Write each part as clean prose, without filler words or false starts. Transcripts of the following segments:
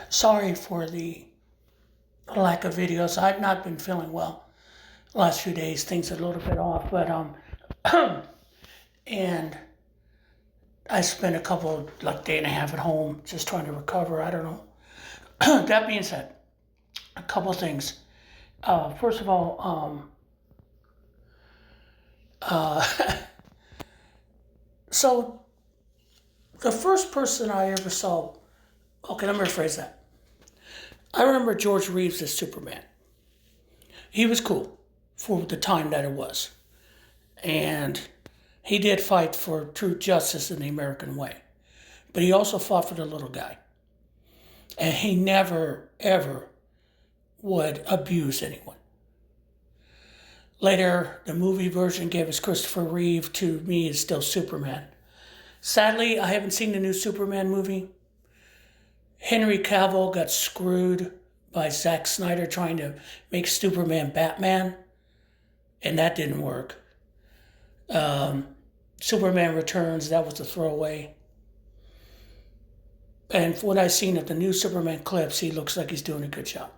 Sorry for the lack of videos. I've not been feeling well the last few days. Things are a little bit off, but and I spent a couple day and a half at home just trying to recover. I don't know. That being said, a couple things. First of all, so the first person I ever saw. Okay, let me rephrase that. I remember George Reeves as Superman. He was cool for the time that it was. And he did fight for true justice in the American way. But he also fought for the little guy. And he never, ever would abuse anyone. Later, the movie version gave us Christopher Reeve. To me, is still Superman. Sadly, I haven't seen the new Superman movie. Henry Cavill got screwed by Zack Snyder trying to make Superman Batman, and that didn't work. Superman Returns, that was a throwaway. And from what I've seen of the new Superman clips, he looks like he's doing a good job.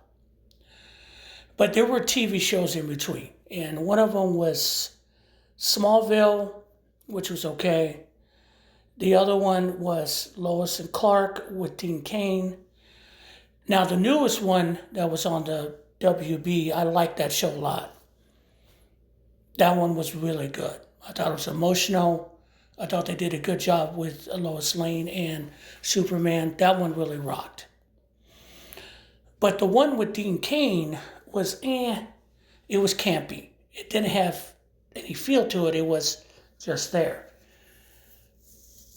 But there were TV shows in between, and one of them was Smallville, which was okay. The other one was Lois and Clark with Dean Cain. Now, the newest one that was on the WB, I liked that show a lot. That one was really good. I thought it was emotional. I thought they did a good job with Lois Lane and Superman. That one really rocked. But the one with Dean Cain was, it was campy. It didn't have any feel to it. It was just there.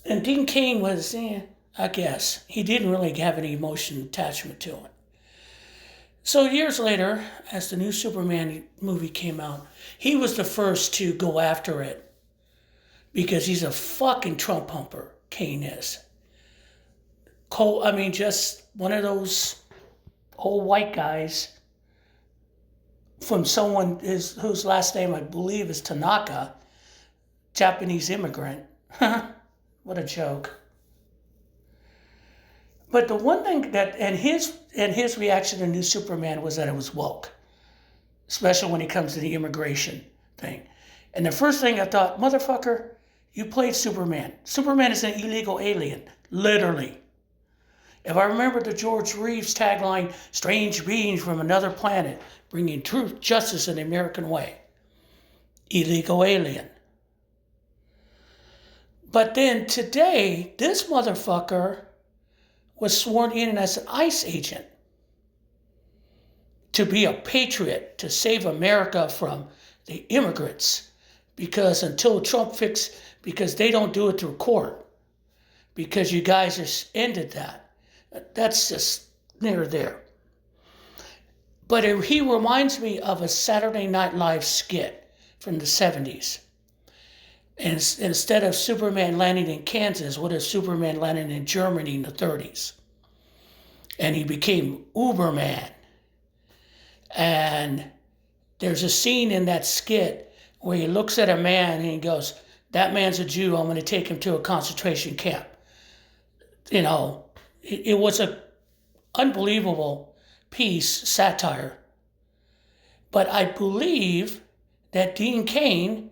And Dean Cain was, I guess. He didn't really have any emotional attachment to it. So years later, as the new Superman movie came out, he was the first to go after it because he's a fucking Trump humper, Cain is. Just one of those old white guys from someone whose last name I believe is Tanaka, Japanese immigrant. What a joke. But the one thing and his reaction to New Superman was that it was woke, especially when it comes to the immigration thing. And the first thing I thought, motherfucker, you played Superman. Superman is an illegal alien, literally. If I remember the George Reeves tagline, strange beings from another planet, bringing truth, justice, and the American way. Illegal alien. But then today, this motherfucker was sworn in as an ICE agent to be a patriot, to save America from the immigrants. Because until Trump because they don't do it through court, because you guys just ended that. That's just near there. But he reminds me of a Saturday Night Live skit from the 70s. And instead of Superman landing in Kansas, what if Superman landed in Germany in the 30s? And he became Uberman. And there's a scene in that skit where he looks at a man and he goes, that man's a Jew, I'm going to take him to a concentration camp. It was an unbelievable piece, satire. But I believe that Dean Cain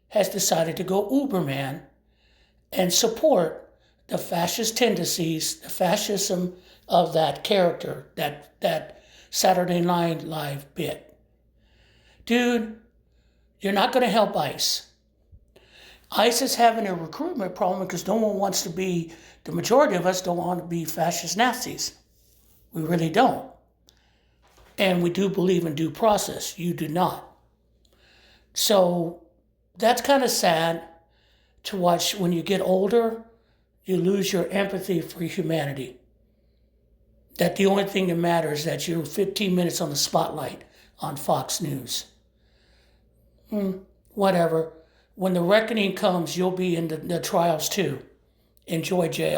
has decided to go Uberman and support the fascist tendencies, the fascism of that character, that Saturday Night Live bit. Dude, you're not going to help ICE. ICE is having a recruitment problem because no one wants to be, the majority of us don't want to be fascist Nazis. We really don't. And we do believe in due process. You do not. So that's kind of sad to watch. When you get older, you lose your empathy for humanity. That the only thing that matters is that you're 15 minutes on the spotlight on Fox News. Whatever. When the reckoning comes, you'll be in the trials too. Enjoy jail.